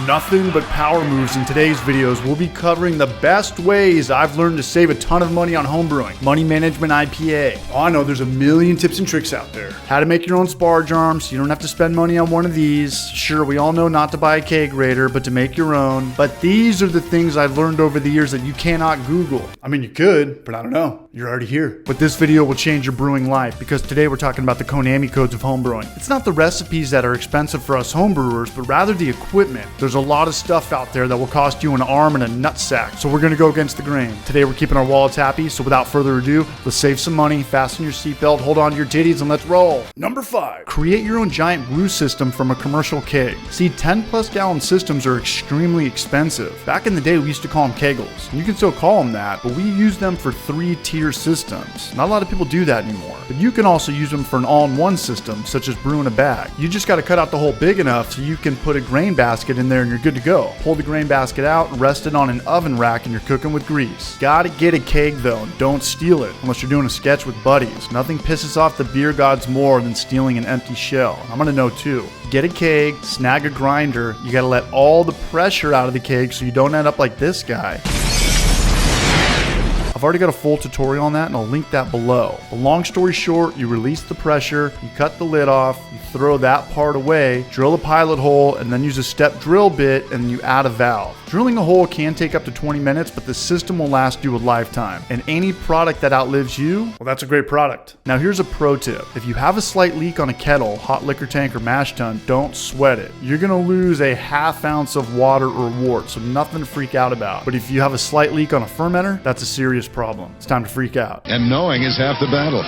Nothing but power moves in today's videos. We'll be covering the best ways I've learned to save a ton of money on homebrewing. Money management IPA. Oh, I know there's a million tips and tricks out there. How to make your own sparge arms. You don't have to spend money on one of these. Sure, we all know not to buy a keg grater, but to make your own. But these are the things I've learned over the years that you cannot Google. I mean, you could, but I don't know. You're already here. But this video will change your brewing life because today we're talking about the Konami codes of homebrewing. It's not the recipes that are expensive for us homebrewers, but rather the equipment. There's a lot of stuff out there that will cost you an arm and a nutsack, so we're gonna go against the grain. Today we're keeping our wallets happy, so without further ado, let's save some money, fasten your seatbelt, hold on to your titties, and let's roll. Number 5, create your own giant brew system from a commercial keg. See, 10+ gallon systems are extremely expensive. Back in the day, we used to call them kegels. You can still call them that, but we use them for 3-tier systems. Not a lot of people do that anymore, but you can also use them for an all-in-one system, such as brewing a bag. You just gotta cut out the hole big enough so you can put a grain basket in there and you're good to go. Pull the grain basket out and rest it on an oven rack and you're cooking with grease. Gotta get a keg though, don't steal it unless you're doing a sketch with buddies. Nothing pisses off the beer gods more than stealing an empty shell. I'm gonna know too. Get a keg, snag a grinder, you gotta let all the pressure out of the keg so you don't end up like this guy. I've already got a full tutorial on that and I'll link that below. But long story short, you release the pressure, you cut the lid off, you throw that part away, drill a pilot hole, and then use a step drill bit and you add a valve. Drilling a hole can take up to 20 minutes, but the system will last you a lifetime. And any product that outlives you, well, that's a great product. Now here's a pro tip. If you have a slight leak on a kettle, hot liquor tank, or mash tun, don't sweat it. You're gonna lose a ½ ounce of water or wort, so nothing to freak out about. But if you have a slight leak on a fermenter, that's a serious problem. It's time to freak out. And knowing is half the battle.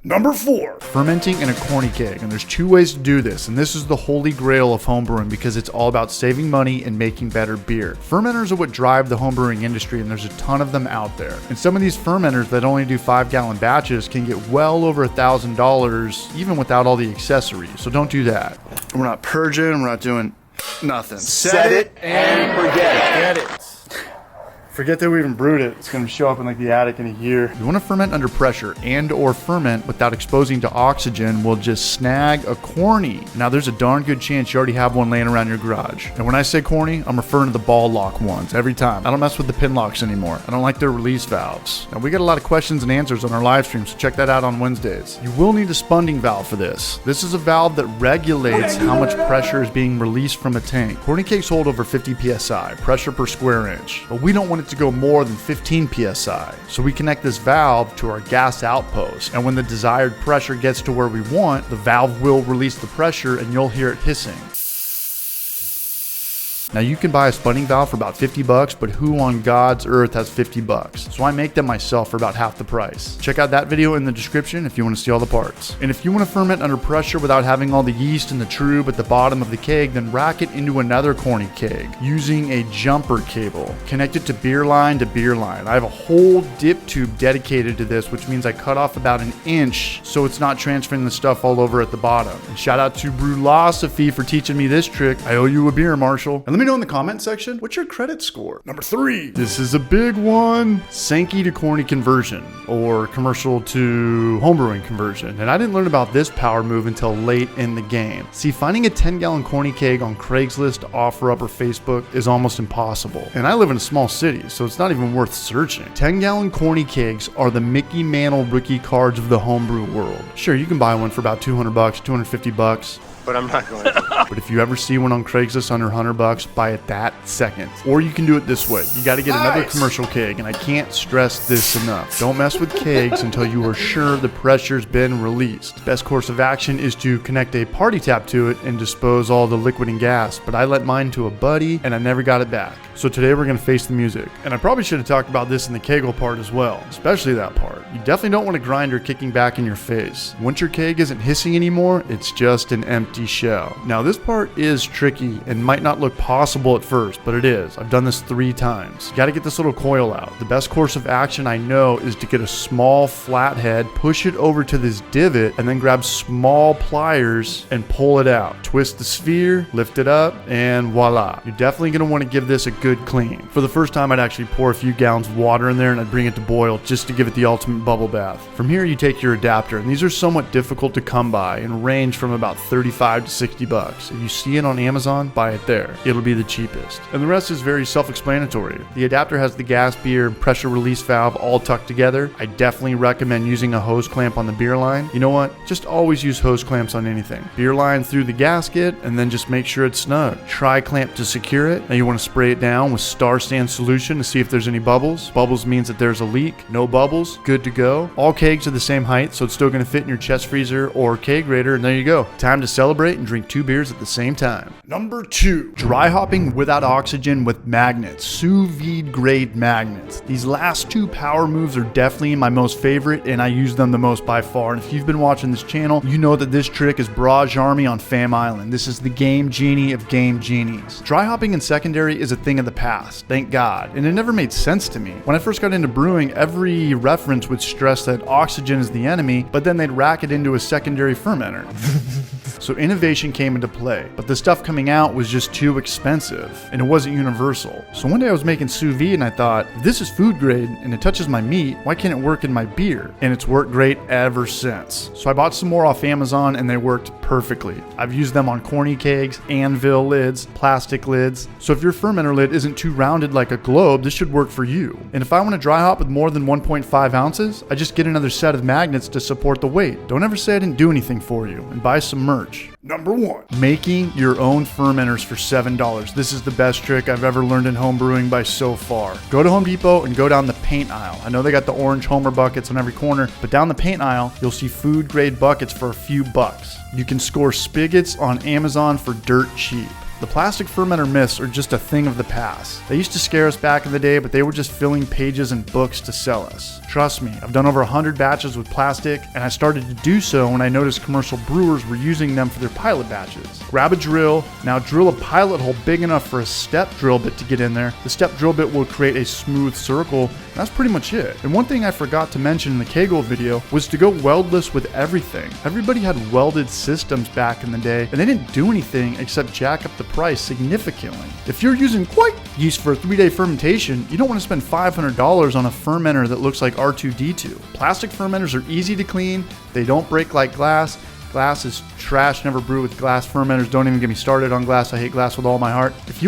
Number 4, fermenting in a corny keg. And there's 2 ways to do this, and this is the holy grail of homebrewing because it's all about saving money and making better beer. Fermenters are what drive the homebrewing industry, and there's a ton of them out there. And some of these fermenters that only do 5-gallon batches can get well over $1,000 even without all the accessories, so don't do that. We're not purging, we're not doing nothing. Set it and forget it. Forget that we even brewed it. It's gonna show up in like the attic in a year. You wanna ferment under pressure and or ferment without exposing to oxygen, we'll just snag a corny. Now there's a darn good chance you already have one laying around your garage. And when I say corny, I'm referring to the ball lock ones every time. I don't mess with the pin locks anymore. I don't like their release valves. Now we got a lot of questions and answers on our live stream, so check that out on Wednesdays. You will need a spunding valve for this. This is a valve that regulates how much pressure is being released from a tank. Corny kegs hold over 50 PSI, pressure per square inch, but we don't want it to go more than 15 PSI. So we connect this valve to our gas outpost, and when the desired pressure gets to where we want, the valve will release the pressure and you'll hear it hissing. Now you can buy a spunding valve for about 50 bucks, but who on God's earth has 50 bucks? So I make them myself for about half the price. Check out that video in the description if you want to see all the parts. And if you want to ferment under pressure without having all the yeast and the trub at the bottom of the keg, then rack it into another corny keg using a jumper cable. Connect it to beer line to beer line. I have a whole dip tube dedicated to this, which means I cut off about 1 inch so it's not transferring the stuff all over at the bottom. And shout out to Brewlosophy for teaching me this trick. I owe you a beer, Marshall. And let me know in the comment section, what's your credit score? Number 3, this is a big one. Sinky to corny conversion, or commercial to homebrewing conversion. And I didn't learn about this power move until late in the game. See, finding a 10-gallon corny keg on Craigslist, OfferUp, or Facebook is almost impossible. And I live in a small city, so it's not even worth searching. 10-gallon corny kegs are the Mickey Mantle rookie cards of the homebrew world. Sure, you can buy one for about 200 bucks, 250 bucks. But I'm not going to. But if you ever see one on Craigslist under 100 bucks, buy it that second. Or you can do it this way. You got to get another commercial keg, and I can't stress this enough. Don't mess with kegs until you are sure the pressure's been released. Best course of action is to connect a party tap to it and dispose all the liquid and gas, but I let mine to a buddy and I never got it back. So today we're going to face the music. And I probably should have talked about this in the kegel part as well, especially that part. You definitely don't want a grinder kicking back in your face. Once your keg isn't hissing anymore, it's just an empty shell. Now this part is tricky and might not look possible at first, but it is. I've done this 3 times. You got to get this little coil out. The best course of action I know is to get a small flathead, push it over to this divot, and then grab small pliers and pull it out. Twist the sphere, lift it up, and voila. You're definitely going to want to give this a good clean. For the first time, I'd actually pour a few gallons of water in there and I'd bring it to boil just to give it the ultimate bubble bath. From here, you take your adapter, and these are somewhat difficult to come by and range from about 35 to 60 bucks. works. If you see it on Amazon, buy it there. It'll be the cheapest. And the rest is very self-explanatory. The adapter has the gas beer and pressure release valve all tucked together. I definitely recommend using a hose clamp on the beer line. You know what? Just always use hose clamps on anything. Beer line through the gasket, and then just make sure it's snug. Tri-clamp to secure it. Now you want to spray it down with Star Sand solution to see if there's any bubbles. Bubbles means that there's a leak. No bubbles, good to go. All kegs are the same height, so it's still going to fit in your chest freezer or kegerator, and there you go. Time to celebrate and drink 2 beers at the same time. Number 2, dry hopping without oxygen with magnets, sous vide grade magnets. These last 2 power moves are definitely my most favorite, and I use them the most by far. And if you've been watching this channel, you know that this trick is Barrage Army on Fam Island. This is the game genie of game genies. Dry hopping in secondary is a thing of the past, thank God, and it never made sense to me. When I first got into brewing, every reference would stress that oxygen is the enemy, but then they'd rack it into a secondary fermenter. So innovation came into play, but the stuff coming out was just too expensive, and it wasn't universal. So one day I was making sous vide and I thought, if this is food grade and it touches my meat, why can't it work in my beer? And it's worked great ever since. So I bought some more off Amazon and they worked perfectly. I've used them on corny kegs, anvil lids, plastic lids. So if your fermenter lid isn't too rounded like a globe, this should work for you. And if I want to dry hop with more than 1.5 ounces, I just get another set of magnets to support the weight. Don't ever say I didn't do anything for you, and buy some merch. Number 1, making your own fermenters for $7. This is the best trick I've ever learned in home brewing by so far. Go to Home Depot and go down the paint aisle. I know they got the orange Homer buckets on every corner, but down the paint aisle, you'll see food grade buckets for a few bucks. You can score spigots on Amazon for dirt cheap. The plastic fermenter myths are just a thing of the past. They used to scare us back in the day, but they were just filling pages and books to sell us. Trust me, I've done over 100 batches with plastic, and I started to do so when I noticed commercial brewers were using them for their pilot batches. Grab a drill, now drill a pilot hole big enough for a step drill bit to get in there. The step drill bit will create a smooth circle, and that's pretty much it. And one thing I forgot to mention in the Kegel video was to go weldless with everything. Everybody had welded systems back in the day, and they didn't do anything except jack up the price significantly. If you're using quite yeast for a 3-day fermentation, you don't want to spend $500 on a fermenter that looks like R2-D2. Plastic fermenters are easy to clean, they don't break like glass. Glass is trash, never brew with glass fermenters. Don't even get me started on glass, I hate glass with all my heart. If you